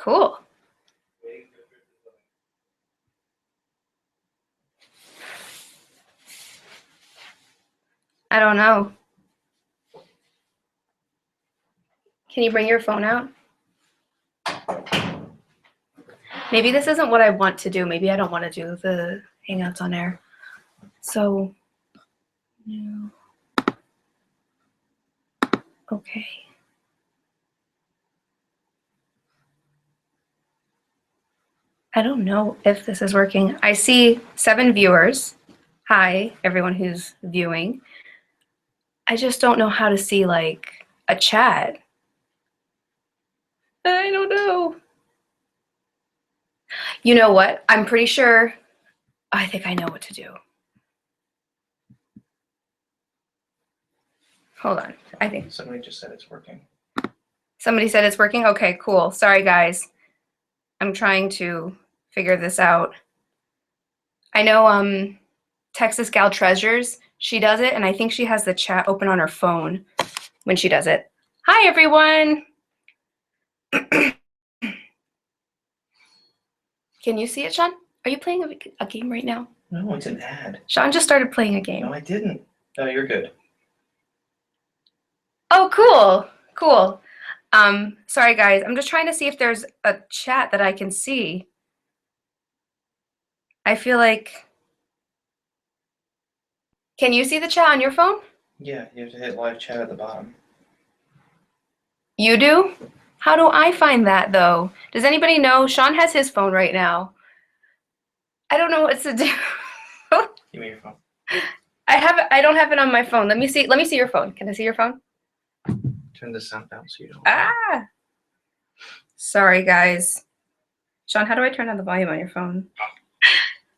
cool. I don't know. Can you bring your phone out? Maybe this isn't what I want to do. Maybe I don't want to do the Hangouts on air. So, no. Okay. I don't know if this is working. I see 7 viewers. Hi, everyone who's viewing. I just don't know how to see like a chat. I don't know. You know what? I'm pretty sure. I think I know what to do. Hold on. I think somebody just said it's working. Somebody said it's working? Okay, cool. Sorry, guys. I'm trying to figure this out. I know Texas Gal Treasures, she does it, and I think she has the chat open on her phone when she does it. Hi, everyone. Can you see it, Sean? Are you playing a game right now? No, it's an ad. Sean just started playing a game. No, I didn't. No, you're good. Oh, cool. Cool. Sorry, guys. I'm just trying to see if there's a chat that I can see. I feel like... Can you see the chat on your phone? Yeah, you have to hit live chat at the bottom. You do? How do I find that, though? Does anybody know? Sean has his phone right now. I don't know what to do. Give me your phone. I don't have it on my phone. Let me see your phone. Can I see your phone? Turn the sound down so you don't. Ah! Sorry, guys. Sean, how do I turn on the volume on your phone?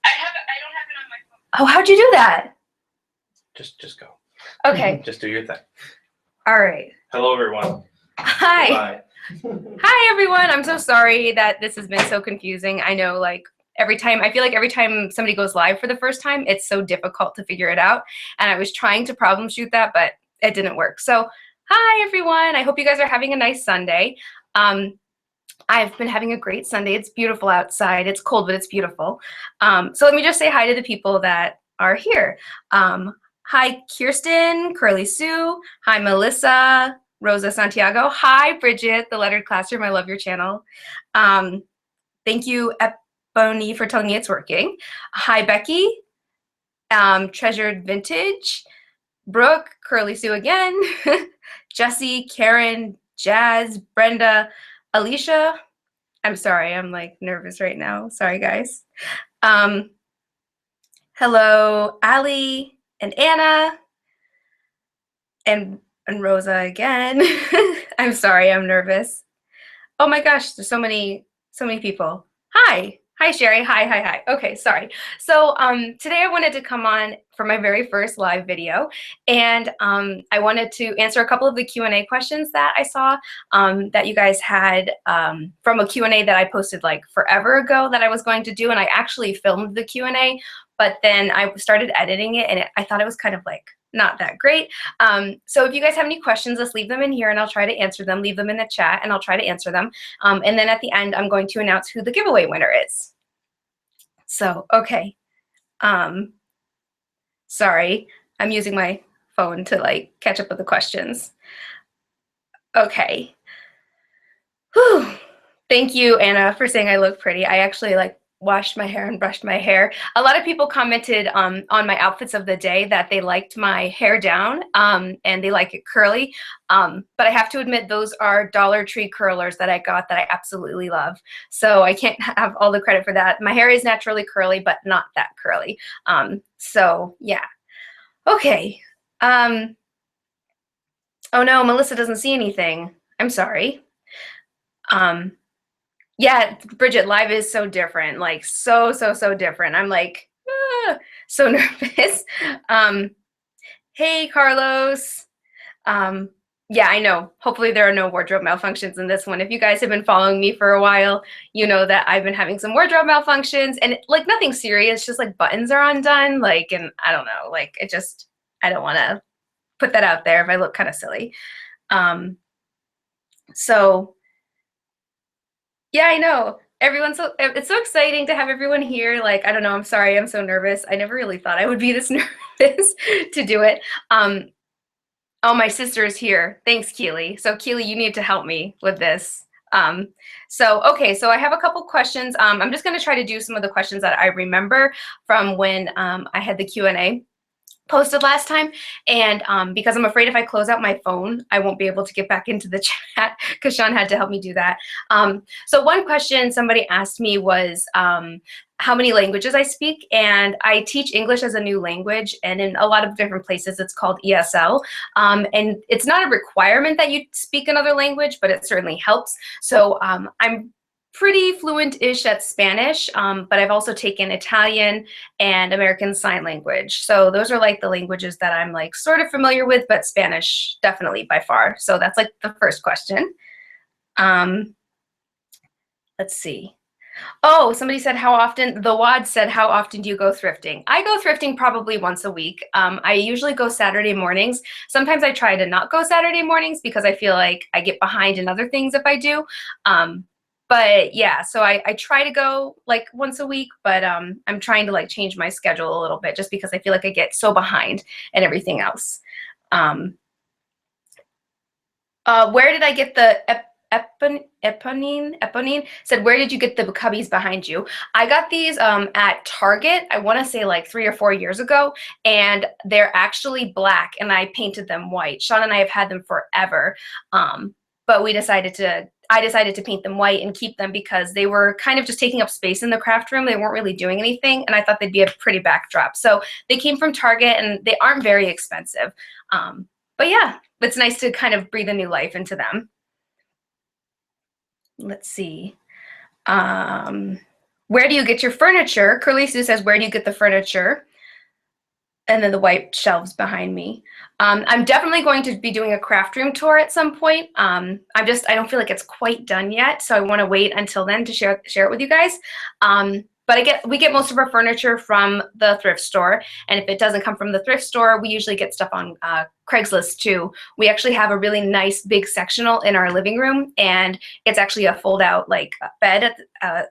I don't have it on my phone. Oh, how'd you do that? Just go. Okay. Just do your thing. All right. Hello, everyone. Hi. Bye. Hi, everyone. I'm so sorry that this has been so confusing. I know, like, I feel like every time somebody goes live for the first time, it's so difficult to figure it out. And I was trying to problem shoot that, but it didn't work. So, hi, everyone. I hope you guys are having a nice Sunday. I've been having a great Sunday. It's beautiful outside. It's cold, but it's beautiful. So let me just say hi to the people that are here. Hi, Kirsten, Curly Sue. Hi, Melissa, Rosa Santiago. Hi, Bridget, the Lettered Classroom. I love your channel. Thank you, Ebony, for telling me it's working. Hi, Becky, Treasured Vintage. Brooke, Curly Sue again. Jessie, Karen, Jazz, Brenda, Alicia. I'm sorry, I'm like nervous right now. Sorry, guys. Hello, Ali and Anna and Rosa again. I'm sorry, I'm nervous. Oh my gosh, there's so many people. Hi. Hi, Sherry. Hi. Okay, sorry. So today I wanted to come on for my very first live video, and I wanted to answer a couple of the Q&A questions that I saw that you guys had from a Q&A that I posted like forever ago that I was going to do, and I actually filmed the Q&A, but then I started editing it, and I thought it was kind of like not that great. So if you guys have any questions, let's leave them in here and I'll try to answer them. Leave them in the chat and I'll try to answer them. And then at the end, I'm going to announce who the giveaway winner is. So, okay. Sorry, I'm using my phone to like catch up with the questions. Okay. Whew. Thank you, Anna, for saying I look pretty. I actually like washed my hair and brushed my hair. A lot of people commented on my outfits of the day that they liked my hair down and they like it curly. But I have to admit those are Dollar Tree curlers that I got that I absolutely love. So I can't have all the credit for that. My hair is naturally curly, but not that curly. So yeah. Okay. Oh no, Melissa doesn't see anything. I'm sorry. Yeah, Bridget, live is so different, like so different. I'm like, so nervous. Hey, Carlos. Yeah, I know. Hopefully there are no wardrobe malfunctions in this one. If you guys have been following me for a while, you know that I've been having some wardrobe malfunctions and like nothing serious, just like buttons are undone. Like, and I don't know, like it just, I don't want to put that out there if I look kind of silly. So Yeah, I know. It's so exciting to have everyone here. Like, I don't know, I'm sorry, I'm so nervous. I never really thought I would be this nervous to do it. Oh, my sister is here. Thanks, Keely. So Keely, you need to help me with this. Okay, so I have a couple questions. I'm just gonna try to do some of the questions that I remember from when I had the Q&A posted last time, and because I'm afraid if I close out my phone I won't be able to get back into the chat because Sean had to help me do that. So one question somebody asked me was how many languages I speak, and I teach English as a new language, and in a lot of different places it's called ESL, and it's not a requirement that you speak another language, but it certainly helps. So I'm pretty fluent-ish at Spanish, but I've also taken Italian and American Sign Language. So those are like the languages that I'm like sort of familiar with, but Spanish definitely by far. So that's like the first question. Let's see. Oh, somebody said how often, the WAD said, how often do you go thrifting? I go thrifting probably once a week. I usually go Saturday mornings. Sometimes I try to not go Saturday mornings because I feel like I get behind in other things if I do. But yeah, so I try to go like once a week, but I'm trying to like change my schedule a little bit just because I feel like I get so behind and everything else. Where did I get the Eponine said, where did you get the Cubbies behind you? I got these at Target, I want to say like 3 or 4 years ago, and they're actually black and I painted them white. Sean and I have had them forever, but I decided to paint them white and keep them because they were kind of just taking up space in the craft room. They weren't really doing anything, and I thought they'd be a pretty backdrop. So they came from Target and they aren't very expensive. But yeah, it's nice to kind of breathe a new life into them. Let's see. Where do you get your furniture? Curly Sue says, where do you get the furniture? And then the white shelves behind me. I'm definitely going to be doing a craft room tour at some point. I don't feel like it's quite done yet, so I want to wait until then to share it with you guys. But we get most of our furniture from the thrift store, and if it doesn't come from the thrift store, we usually get stuff on Craigslist too. We actually have a really nice big sectional in our living room, and it's actually a fold-out like bed,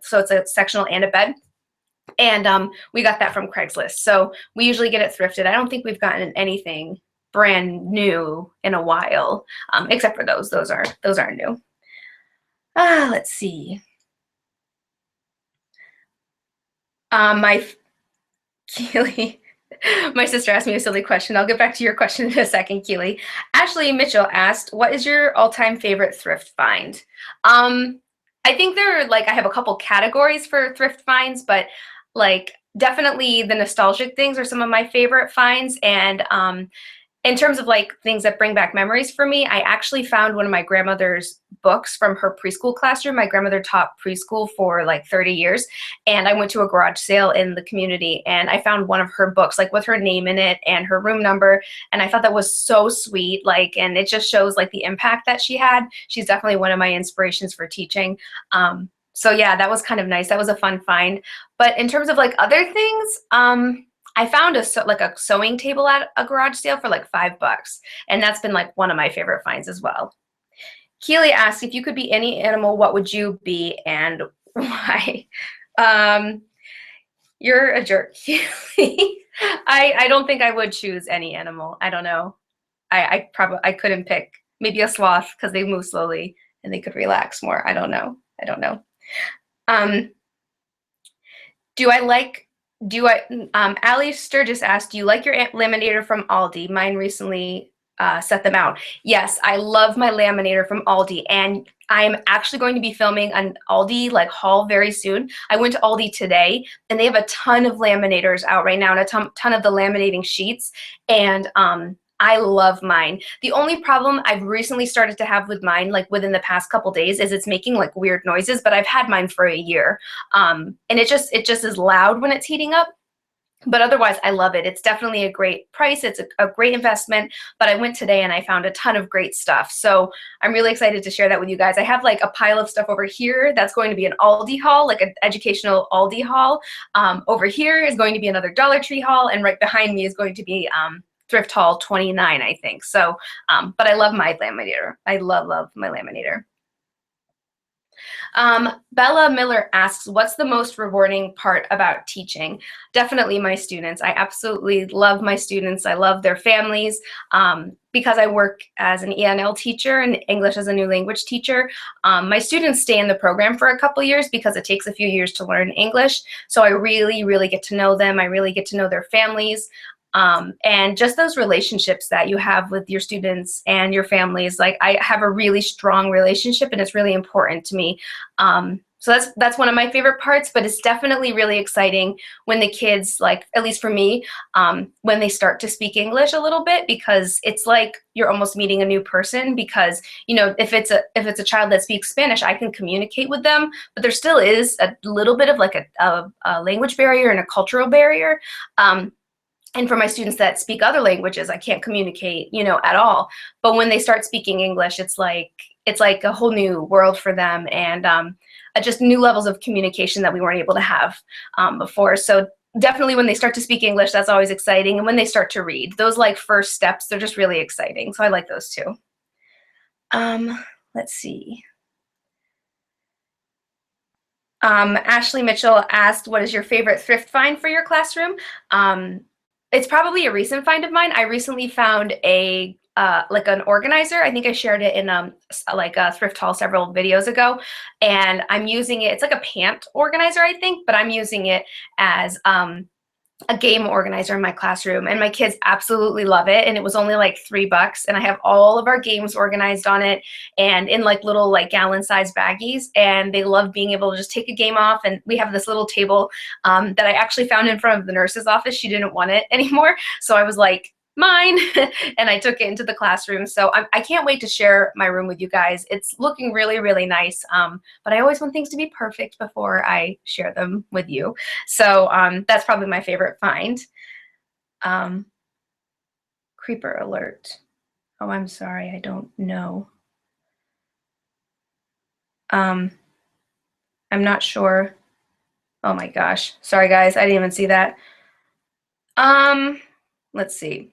so it's a sectional and a bed. And we got that from Craigslist. So we usually get it thrifted. I don't think we've gotten anything brand new in a while, except for those. Those are new. Let's see. Keely, my sister asked me a silly question. I'll get back to your question in a second, Keely. Ashley Mitchell asked, what is your all-time favorite thrift find? I think I have a couple categories for thrift finds, but like definitely the nostalgic things are some of my favorite finds. And in terms of like things that bring back memories for me, I actually found one of my grandmother's books from her preschool classroom. My grandmother taught preschool for like 30 years, and I went to a garage sale in the community and I found one of her books like with her name in it and her room number, and I thought that was so sweet, like, and it just shows like the impact that she had. She's definitely one of my inspirations for teaching. So yeah, that was kind of nice. That was a fun find. But in terms of like other things, I found a sewing table at a garage sale for like $5, and that's been like one of my favorite finds as well. Keely asked, if you could be any animal, what would you be and why? You're a jerk, Keely. I don't think I would choose any animal. I don't know. I couldn't pick. Maybe a sloth because they move slowly and they could relax more. I don't know. Ali Sturgis asked, do you like your laminator from Aldi? Mine recently set them out. Yes, I love my laminator from Aldi, and I'm actually going to be filming an Aldi like haul very soon. I went to Aldi today, and they have a ton of laminators out right now and a ton of the laminating sheets, and I love mine. The only problem I've recently started to have with mine, like within the past couple days, is it's making like weird noises, but I've had mine for a year. And it just is loud when it's heating up. But otherwise, I love it. It's definitely a great price. It's a great investment. But I went today and I found a ton of great stuff. So I'm really excited to share that with you guys. I have like a pile of stuff over here that's going to be an Aldi haul, like an educational Aldi haul. Over here is going to be another Dollar Tree haul. And right behind me is going to be Thrift Haul 29, I think. So, but I love my laminator. I love my laminator. Bella Miller asks, what's the most rewarding part about teaching? Definitely my students. I absolutely love my students. I love their families. Because I work as an ENL teacher and English as a new language teacher, my students stay in the program for a couple years because it takes a few years to learn English. So I really, really get to know them. I really get to know their families. And just those relationships that you have with your students and your families, like I have a really strong relationship and it's really important to me. So that's one of my favorite parts, but it's definitely really exciting when the kids, like, at least for me, when they start to speak English a little bit, because it's like you're almost meeting a new person. Because, you know, if it's a child that speaks Spanish, I can communicate with them, but there still is a little bit of like a language barrier and a cultural barrier. And for my students that speak other languages, I can't communicate, you know, at all. But when they start speaking English, it's like a whole new world for them, and just new levels of communication that we weren't able to have before. So definitely when they start to speak English, that's always exciting. And when they start to read, those like first steps, they're just really exciting. So I like those too. Let's see. Ashley Mitchell asked, what is your favorite thrift find for your classroom? It's probably a recent find of mine. I recently found a like an organizer. I think I shared it in like a thrift haul several videos ago, and I'm using it. It's like a pant organizer, I think, but I'm using it as a game organizer in my classroom, and my kids absolutely love it. And it was only like $3, and I have all of our games organized on it and in like little like gallon-sized baggies, and they love being able to just take a game off. And we have this little table that I actually found in front of the nurse's office. She didn't want it anymore, so I was like, mine. And I took it into the classroom. So I can't wait to share my room with you guys. It's looking really, really nice. But I always want things to be perfect before I share them with you. So that's probably my favorite find. Creeper alert. Oh, I'm sorry. I don't know. I'm not sure. Oh my gosh. Sorry, guys. I didn't even see that. Let's see.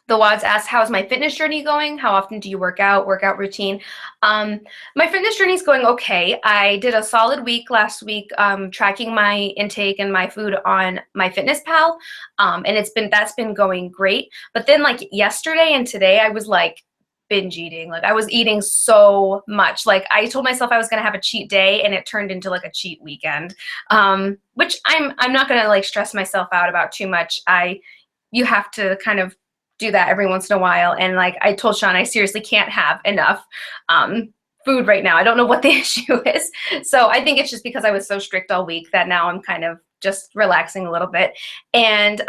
The Wads asked, how's my fitness journey going? How often do you workout routine? My fitness journey is going okay. I did a solid week last week tracking my intake and my food on MyFitnessPal, and that's been going great. But then like yesterday and today, I was like binge eating. Like I was eating so much. Like I told myself I was gonna have a cheat day, and it turned into like a cheat weekend, which I'm not gonna like stress myself out about too much. You have to kind of do that every once in a while. And like I told Sean, I seriously can't have enough food right now. I don't know what the issue is. So I think it's just because I was so strict all week that now I'm kind of just relaxing a little bit. And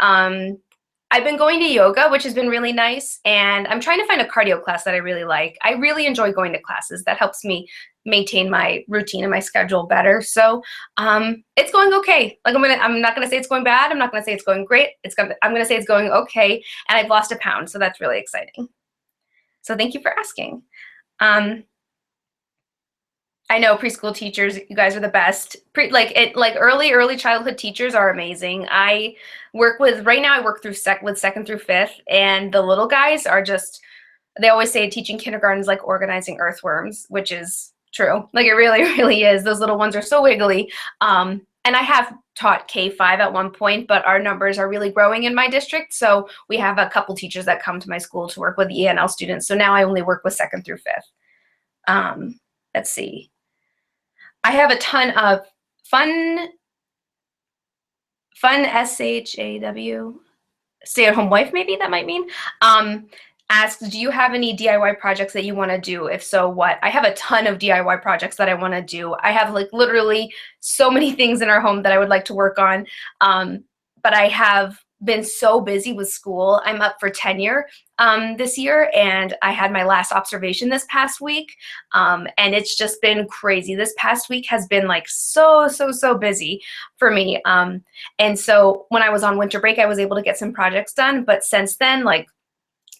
I've been going to yoga, which has been really nice. And I'm trying to find a cardio class that I really like. I really enjoy going to classes. That helps me maintain my routine and my schedule better. So it's going okay. Like I'm not gonna say it's going bad. I'm not gonna say it's going great. I'm gonna say it's going okay. And I've lost 1 pound, so that's really exciting. So thank you for asking. I know preschool teachers, you guys are the best. Early childhood teachers are amazing. I work with, right now I work with 2nd through 5th, and the little guys are just, they always say teaching kindergarten is like organizing earthworms, which is true. Like it really, really is. Those little ones are so wiggly. And I have taught K-5 at one point, but our numbers are really growing in my district. So we have a couple teachers that come to my school to work with the ENL students. So now I only work with 2nd through 5th. Let's see. I have a ton of fun SHAW, stay-at-home wife, maybe that might mean, asks, do you have any DIY projects that you want to do? If so, what? I have a ton of DIY projects that I want to do. I have like literally so many things in our home that I would like to work on, but I have been so busy with school. I'm up for tenure this year, and I had my last observation this past week, and it's just been crazy. This past week has been like so busy for me, and so when I was on winter break, I was able to get some projects done, but since then, like,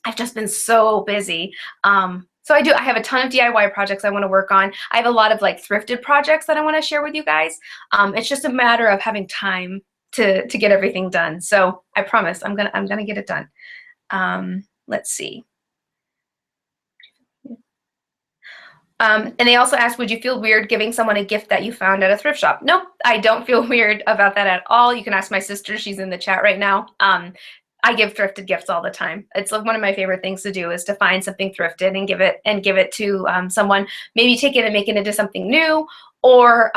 I've just been so busy. So I have a ton of DIY projects I want to work on. I have a lot of like thrifted projects that I want to share with you guys. It's just a matter of having time to get everything done. So I promise I'm gonna get it done. Let's see. And they also asked, would you feel weird giving someone a gift that you found at a thrift shop? Nope, I don't feel weird about that at all. You can ask my sister. She's in the chat right now. I give thrifted gifts all the time. It's like one of my favorite things to do is to find something thrifted and give it to someone. Maybe take it and make it into something new, or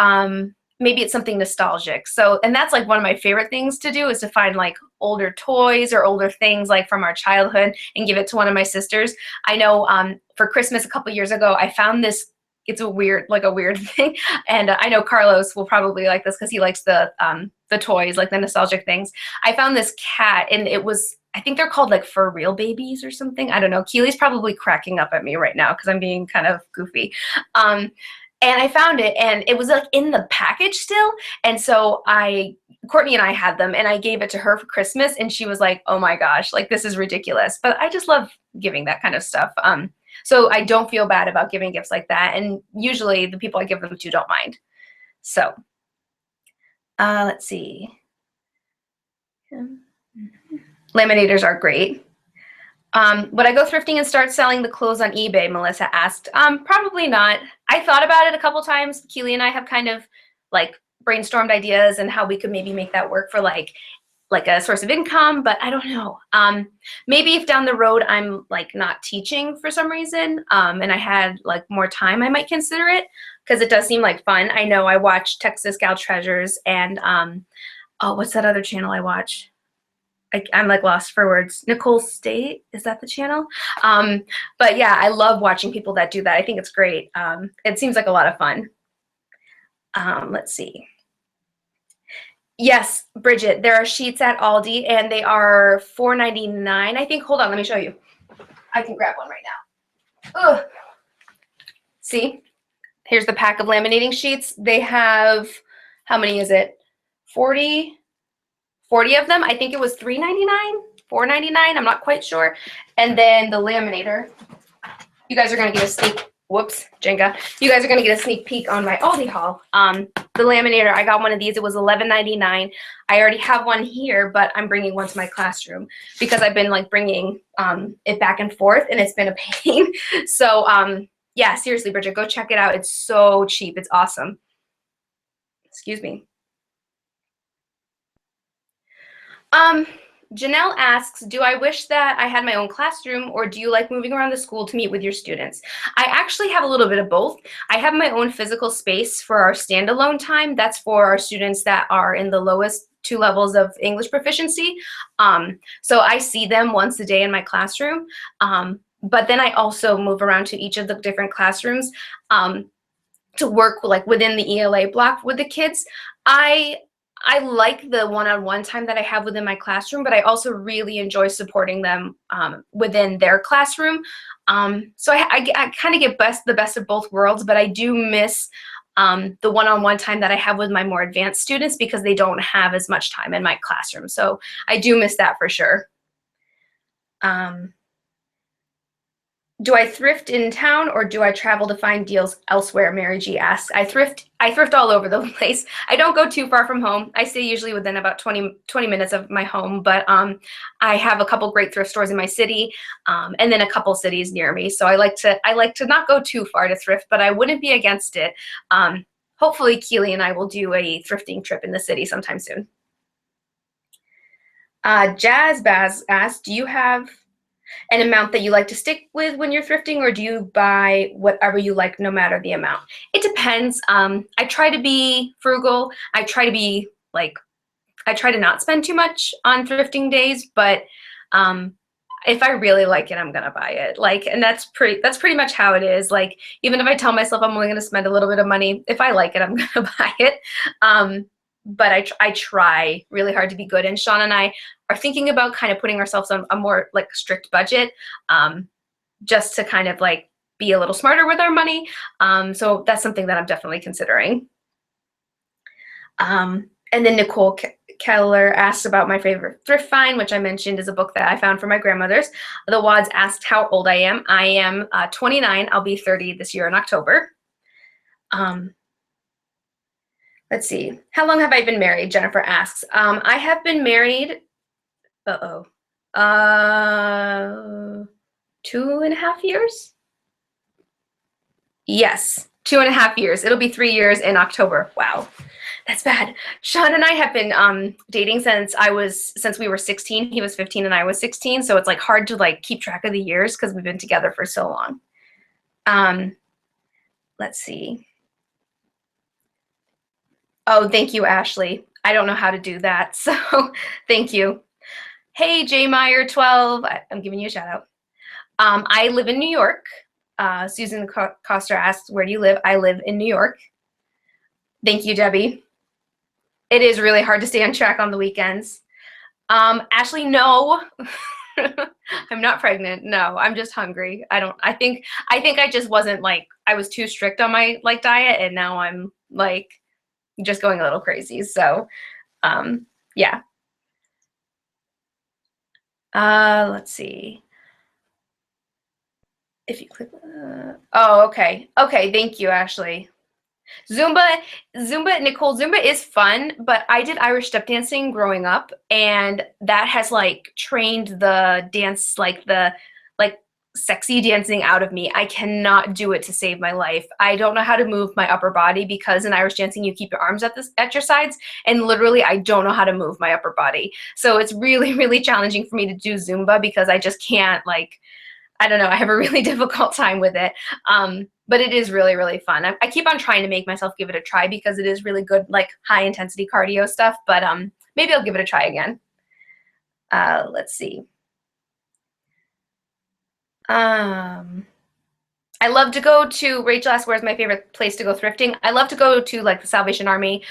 maybe it's something nostalgic. So, and that's like one of my favorite things to do is to find like older toys or older things like from our childhood and give it to one of my sisters. I know for Christmas a couple years ago, I found this. It's a weird thing, and I know Carlos will probably like this because he likes the toys, like the nostalgic things. I found this cat, and it was, I think they're called like For Real Babies or something. I don't know. Keely's probably cracking up at me right now because I'm being kind of goofy. And I found it, and it was like in the package still, and so Courtney and I had them, and I gave it to her for Christmas, and she was like, "Oh my gosh, like this is ridiculous." But I just love giving that kind of stuff. So I don't feel bad about giving gifts like that, and usually the people I give them to don't mind. So let's see. Laminators are great. Would I go thrifting and start selling the clothes on eBay? Melissa asked. Probably not. I thought about it a couple times. Keely and I have kind of like brainstormed ideas and how we could maybe make that work for like a source of income, but I don't know. Maybe if down the road I'm like not teaching for some reason, and I had like more time, I might consider it because it does seem like fun. I know I watch Texas Gal Treasures and oh, what's that other channel I watch? I'm like lost for words. Nicole State, is that the channel? But yeah, I love watching people that do that. I think it's great. It seems like a lot of fun. Let's see. Yes, Bridget, there are sheets at Aldi, and they are $4.99, I think. Hold on, let me show you. I can grab one right now. Ugh. See? Here's the pack of laminating sheets. They have, how many is it? 40 of them. I think it was $3.99, $4.99. I'm not quite sure. And then the laminator. You guys are going to get a sneak, whoops, Jenga. You guys are going to get a sneak peek on my Aldi haul. The laminator, I got one of these. It was $11.99. I already have one here, but I'm bringing one to my classroom because I've been like bringing it back and forth, and it's been a pain. So yeah, seriously, Bridget, go check it out. It's so cheap. It's awesome. Excuse me. Janelle asks, do I wish that I had my own classroom, or do you like moving around the school to meet with your students? I actually have a little bit of both. I have my own physical space for our standalone time. That's for our students that are in the lowest 2 levels of English proficiency. So I see them once a day in my classroom. But then I also move around to each of the different classrooms to work like within the ELA block with the kids. I like the one-on-one time that I have within my classroom, but I also really enjoy supporting them within their classroom. So I kind of get the best of both worlds, but I do miss the one-on-one time that I have with my more advanced students because they don't have as much time in my classroom. So I do miss that for sure. Do I thrift in town, or do I travel to find deals elsewhere? Mary G asks. I thrift all over the place. I don't go too far from home. I stay usually within about 20 minutes of my home, but I have a couple great thrift stores in my city, and then a couple cities near me. So I like to not go too far to thrift, but I wouldn't be against it. Hopefully Keely and I will do a thrifting trip in the city sometime soon. Jazz Baz asks, do you have an amount that you like to stick with when you're thrifting, or do you buy whatever you like no matter the amount? It depends. I try to be frugal. I try to not spend too much on thrifting days, but if I really like it, I'm gonna buy it. Like, and that's pretty much how it is. Like, even if I tell myself I'm only gonna spend a little bit of money, if I like it, I'm gonna buy it. But I try really hard to be good. And Sean and I are thinking about kind of putting ourselves on a more like strict budget, just to kind of like be a little smarter with our money. So that's something that I'm definitely considering. And then Nicole Keller asked about my favorite thrift find, which I mentioned is a book that I found for my grandmother's. The Wads asked how old I am. I am 29. I'll be 30 this year in October. Let's see. How long have I been married? Jennifer asks. I have been married, 2.5 years. Yes, 2.5 years. It'll be 3 years in October. Wow, that's bad. Sean and I have been dating since we were 16. He was 15 and I was 16, so it's like hard to like keep track of the years because we've been together for so long. Let's see. Oh, thank you, Ashley. I don't know how to do that, so thank you. Hey, J Meyer 12. I'm giving you a shout out. I live in New York. Susan Coster asked, where do you live? I live in New York. Thank you, Debbie. It is really hard to stay on track on the weekends. Ashley, no. I'm not pregnant. No, I'm just hungry. I think I just wasn't like, I was too strict on my like diet, and now I'm like just going a little crazy. So, yeah. Let's see. If you click, oh, okay. Okay, thank you, Ashley. Zumba, Nicole, Zumba is fun, but I did Irish step dancing growing up, and that has like trained the dance, like the like sexy dancing out of me. I cannot do it to save my life. I don't know how to move my upper body because in Irish dancing you keep your arms at your sides, and literally I don't know how to move my upper body. So it's really, really challenging for me to do Zumba because I just can't, like, I don't know, I have a really difficult time with it. But it is really, really fun. I keep on trying to make myself give it a try because it is really good, like high intensity cardio stuff, but maybe I'll give it a try again. Let's see. I love to go to, Rachel asked, where's my favorite place to go thrifting? I love to go to like the Salvation Army,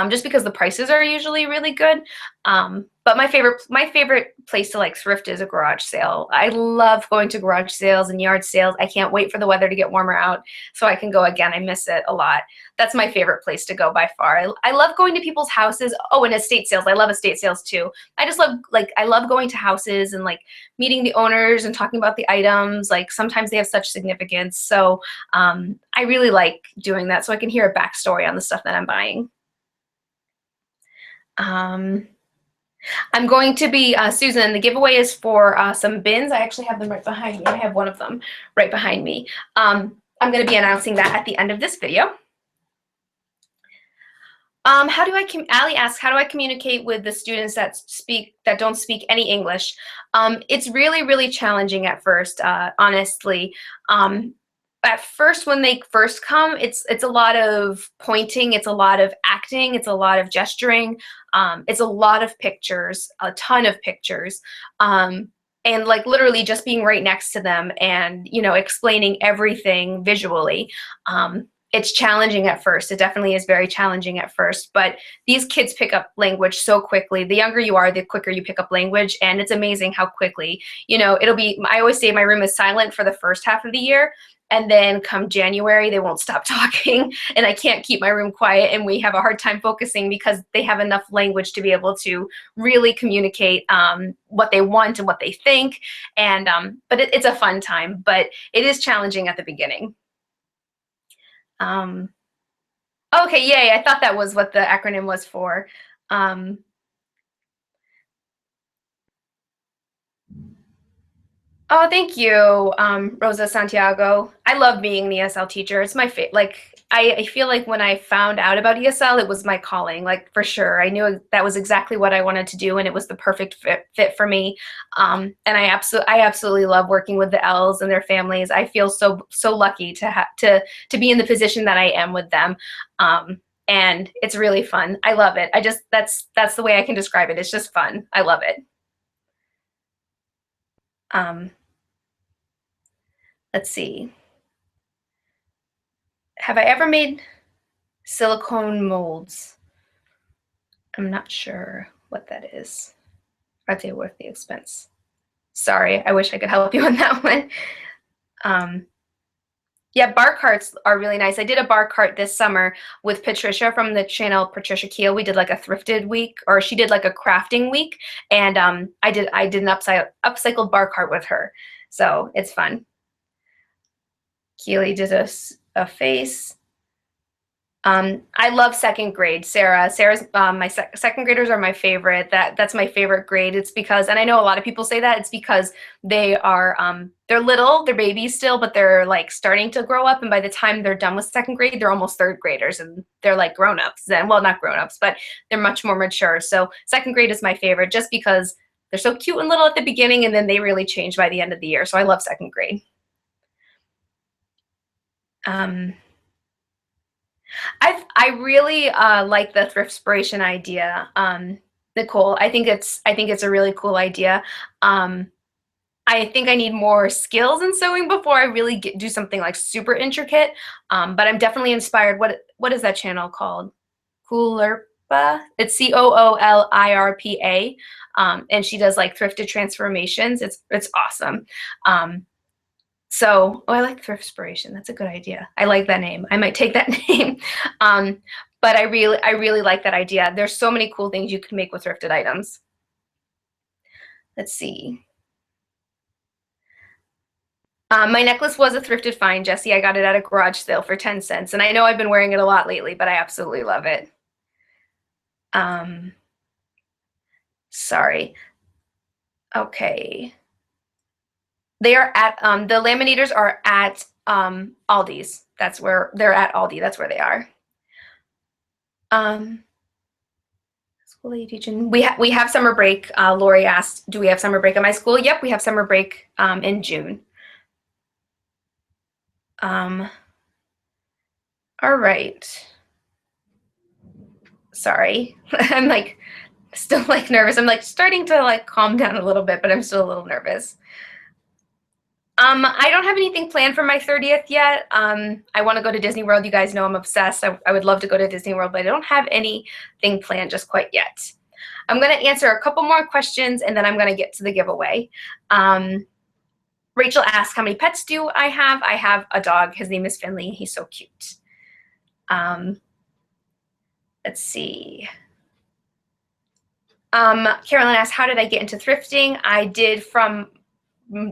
just because the prices are usually really good. But my favorite place to like thrift is a garage sale. I love going to garage sales and yard sales. I can't wait for the weather to get warmer out so I can go again. I miss it a lot. That's my favorite place to go by far. I love going to people's houses. Oh, and estate sales. I love estate sales too. I just love, like, I love going to houses and like meeting the owners and talking about the items. Like sometimes they have such significance. So I really like doing that so I can hear a backstory on the stuff that I'm buying. I'm going to be, Susan, the giveaway is for some bins. I actually have them right behind me. I have one of them right behind me. I'm going to be announcing that at the end of this video. Ali asks, how do I communicate with the students that don't speak any English? It's really, really challenging at first, honestly. At first, when they first come, it's a lot of pointing, it's a lot of acting, it's a lot of gesturing, it's a lot of pictures, a ton of pictures, and like literally just being right next to them and, you know, explaining everything visually. It's challenging at first. It definitely is very challenging at first, but these kids pick up language so quickly. The younger you are, the quicker you pick up language, and it's amazing how quickly, you know, it'll be, I always say my room is silent for the first half of the year, and then come January, they won't stop talking, and I can't keep my room quiet, and we have a hard time focusing because they have enough language to be able to really communicate what they want and what they think, and but it's a fun time, but it is challenging at the beginning. Okay, yay, I thought that was what the acronym was for. Oh, thank you, Rosa Santiago. I love being an ESL teacher. It's my favorite. Like, I feel like when I found out about ESL, it was my calling, like for sure. I knew that was exactly what I wanted to do, and it was the perfect fit for me. And I absolutely love working with the Ls and their families. I feel so lucky to be in the position that I am with them. And it's really fun. I love it. That's the way I can describe it. It's just fun. I love it. Let's see. Have I ever made silicone molds? I'm not sure what that is. Are they worth the expense? Sorry, I wish I could help you on that one. Yeah, bar carts are really nice. I did a bar cart this summer with Patricia from the channel Patricia Keel. We did like a thrifted week, or she did like a crafting week, and I did an upcycled bar cart with her. So it's fun. Keely did a face. I love second grade. Sarah's my second graders are my favorite. That's my favorite grade. It's because, and I know a lot of people say that, it's because they are they're little, they're babies still, but they're like starting to grow up, and by the time they're done with second grade, they're almost third graders, and they're like grown-ups. Then, well, not grown-ups, but they're much more mature. So second grade is my favorite just because they're so cute and little at the beginning, and then they really change by the end of the year. So I love second grade. I really like the thriftspiration idea, Nicole. I think it's a really cool idea. I think I need more skills in sewing before I really do something like super intricate. But I'm definitely inspired. What is that channel called? Coolirpa. It's Coolirpa, and she does like thrifted transformations. It's awesome. So, oh, I like thriftspiration. That's a good idea. I like that name. I might take that name. But I really like that idea. There's so many cool things you can make with thrifted items. Let's see. My necklace was a thrifted find, Jessie. I got it at a garage sale for 10 cents. And I know I've been wearing it a lot lately, but I absolutely love it. Sorry. Okay. They are at, the laminators are at Aldi's. That's where they're at Aldi. That's where they are. School are you teaching? We have summer break. Lori asked, do we have summer break at my school? Yep, we have summer break in June. All right. Sorry. I'm like still like nervous. I'm like starting to like calm down a little bit, but I'm still a little nervous. I don't have anything planned for my 30th yet. I want to go to Disney World. You guys know I'm obsessed. I would love to go to Disney World, but I don't have anything planned just quite yet. I'm going to answer a couple more questions, and then I'm going to get to the giveaway. Rachel asked, how many pets do I have? I have a dog. His name is Finley. He's so cute. Let's see. Carolyn asked, how did I get into thrifting? I did from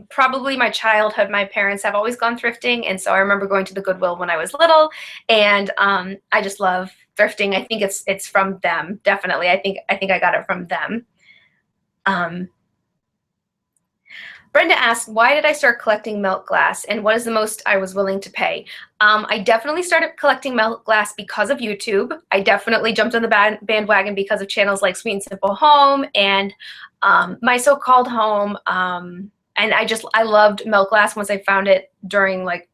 probably my childhood. My parents have always gone thrifting, and so I remember going to the Goodwill when I was little, and I just love thrifting. I think it's from them, definitely. I think I got it from them. Brenda asked, why did I start collecting milk glass, and what is the most I was willing to pay? I definitely started collecting milk glass because of YouTube. I definitely jumped on the bandwagon because of channels like Sweet and Simple Home and My So-Called Home. And I loved milk glass once I found it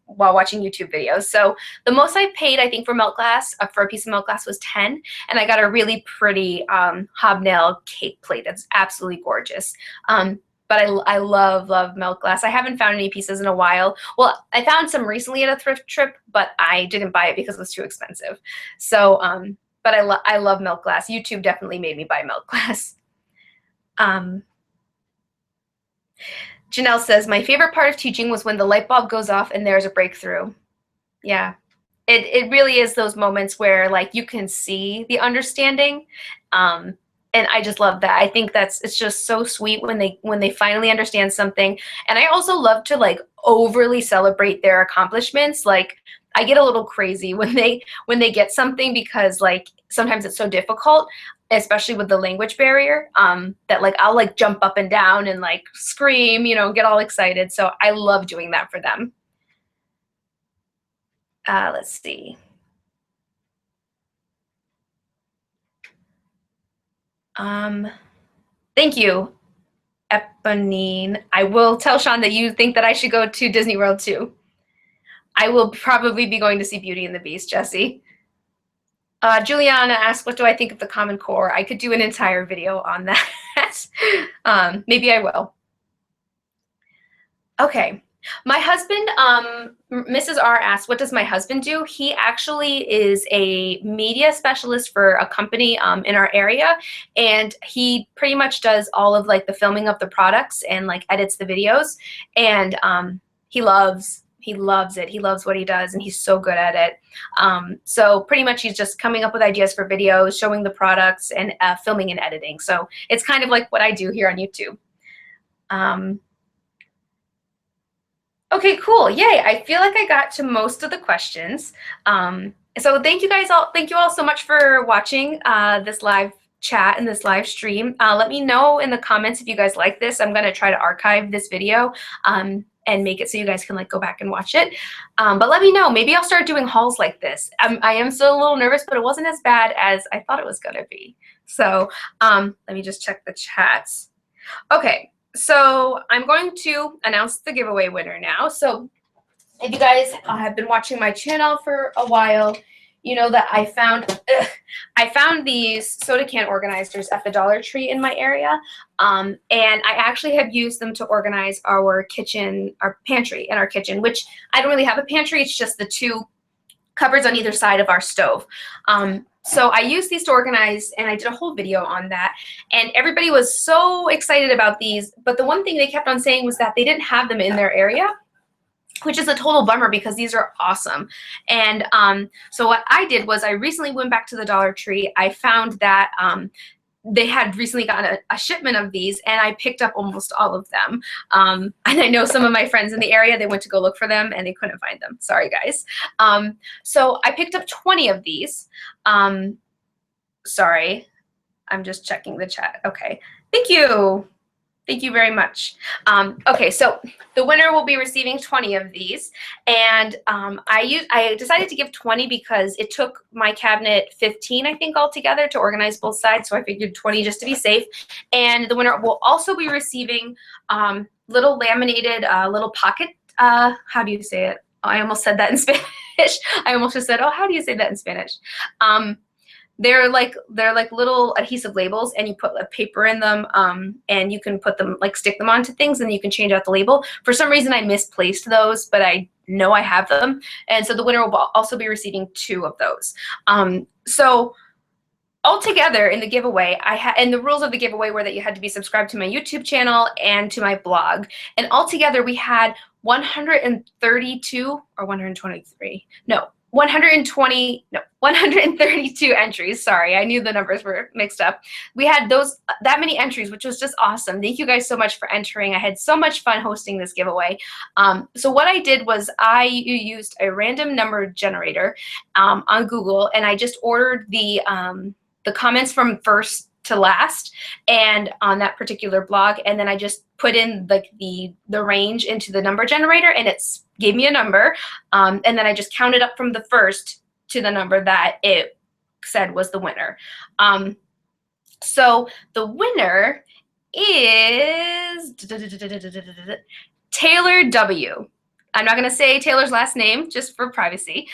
while watching YouTube videos. So the most I paid, I think, for milk glass, for a piece of milk glass was 10, and I got a really pretty hobnail cake plate that's absolutely gorgeous. But I love milk glass. I haven't found any pieces in a while. Well, I found some recently at a thrift trip, but I didn't buy it because it was too expensive. So, but I love milk glass. YouTube definitely made me buy milk glass. Janelle says, my favorite part of teaching was when the light bulb goes off and there's a breakthrough. Yeah, it really is those moments where like you can see the understanding. And I just love that. I think it's just so sweet when they finally understand something. And I also love to like overly celebrate their accomplishments. Like I get a little crazy when they get something because like sometimes it's so difficult, especially with the language barrier, that like I'll like jump up and down and like scream, get all excited. So I love doing that for them. Let's see. Thank you, Eponine. I will tell Sean that you think that I should go to Disney World too. I will probably be going to see Beauty and the Beast, Jessie. Juliana asked, what do I think of the Common Core? I could do an entire video on that. Maybe I will. Okay. My husband, Mrs. R asked, what does my husband do? He actually is a media specialist for a company in our area, and he pretty much does all of like the filming of the products and like edits the videos, and he loves it. He loves what he does, and he's so good at it. So pretty much he's just coming up with ideas for videos, showing the products, and filming and editing. So it's kind of like what I do here on YouTube. Okay, cool. Yay. I feel like I got to most of the questions. So thank you all so much for watching this live chat and this live stream. Let me know in the comments if you guys like this. I'm gonna try to archive this video and make it so you guys can like go back and watch it. But let me know, maybe I'll start doing hauls like this. I am still a little nervous, but it wasn't as bad as I thought it was gonna be. So let me just check the chats. Okay, so I'm going to announce the giveaway winner now. So if you guys have been watching my channel for a while, you know that I found these soda can organizers at the Dollar Tree in my area, and I actually have used them to organize our kitchen, our pantry in our kitchen, which I don't really have a pantry. It's just the two cupboards on either side of our stove. So I used these to organize, and I did a whole video on that, and everybody was so excited about these, but the one thing they kept on saying was that they didn't have them in their area, which is a total bummer because these are awesome. And so what I did was I recently went back to the Dollar Tree. I found that they had recently gotten a shipment of these, and I picked up almost all of them. And I know some of my friends in the area, they went to go look for them and they couldn't find them. Sorry, guys. So I picked up 20 of these. Sorry, I'm just checking the chat. Okay, thank you. Thank you very much. Okay, so the winner will be receiving 20 of these, and I decided to give 20 because it took my cabinet 15, I think, altogether to organize both sides, so I figured 20 just to be safe. And the winner will also be receiving little laminated little pocket, how do you say it? Oh, I almost said that in Spanish. I almost just said, oh, how do you say that in Spanish? They're like little adhesive labels, and you put a paper in them, and you can put them, like stick them onto things, and you can change out the label. For some reason, I misplaced those, but I know I have them. And so the winner will also be receiving 2 of those. So altogether in the giveaway, and the rules of the giveaway were that you had to be subscribed to my YouTube channel and to my blog. And altogether we had 132 or 123. No. 132 entries. Sorry, I knew the numbers were mixed up. We had that many entries, which was just awesome. Thank you guys so much for entering. I had so much fun hosting this giveaway. So what I did was I used a random number generator on Google, and I just ordered the comments from first to last and on that particular blog, and then I just put in the range into the number generator, and it gave me a number, and then I just counted up from the first to the number that it said was the winner. So the winner is Taylor W. I'm not going to say Taylor's last name just for privacy.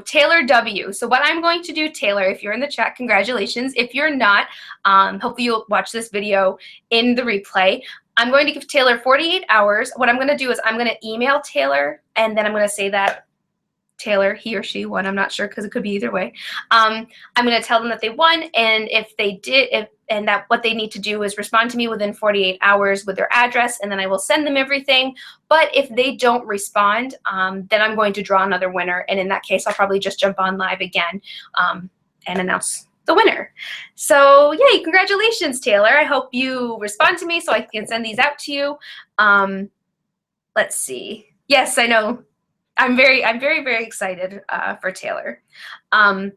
Taylor W. So what I'm going to do, Taylor, if you're in the chat, congratulations. If you're not, hopefully you'll watch this video in the replay. I'm going to give Taylor 48 hours. What I'm going to do is I'm going to email Taylor, and then I'm going to say that Taylor, he or she won. I'm not sure because it could be either way. I'm going to tell them that they won, and if they did, and that what they need to do is respond to me within 48 hours with their address, and then I will send them everything. But if they don't respond, then I'm going to draw another winner, and in that case, I'll probably just jump on live again and announce the winner. So yay, congratulations, Taylor. I hope you respond to me so I can send these out to you. Let's see. Yes, I know. I'm very, very excited for Taylor. And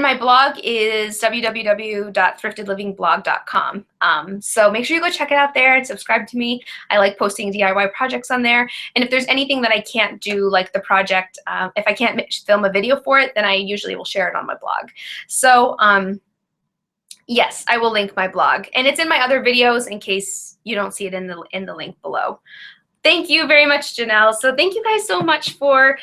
my blog is www.thriftedlivingblog.com. So make sure you go check it out there and subscribe to me. I like posting DIY projects on there. And if there's anything that I can't do, like the project, if I can't film a video for it, then I usually will share it on my blog. So yes, I will link my blog. And it's in my other videos in case you don't see it in the link below. Thank you very much, Janelle. So thank you guys so much for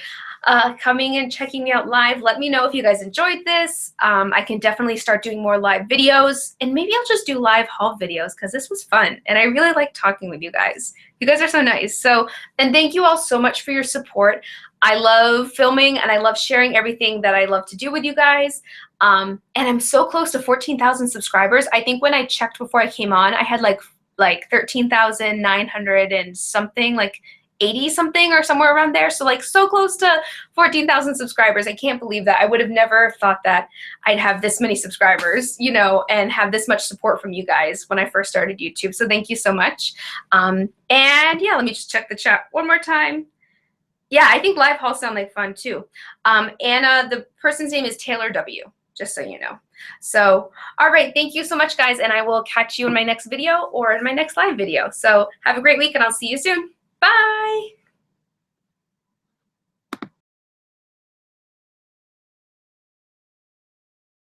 coming and checking me out live. Let me know if you guys enjoyed this. I can definitely start doing more live videos, and maybe I'll just do live haul videos because this was fun and I really like talking with you guys. You guys are so nice. So, and thank you all so much for your support. I love filming and I love sharing everything that I love to do with you guys. And I'm so close to 14,000 subscribers. I think when I checked before I came on, I had like 13,900 and something, like 80 something or somewhere around there. So like so close to 14,000 subscribers. I can't believe that. I would have never thought that I'd have this many subscribers, you know, and have this much support from you guys when I first started YouTube. So thank you so much. And yeah, let me just check the chat one more time. Yeah, I think live hauls sound like fun too. Anna, the person's name is Taylor W, just so you know. So, all right, thank you so much, guys, and I will catch you in my next video or in my next live video. So have a great week, and I'll see you soon. Bye.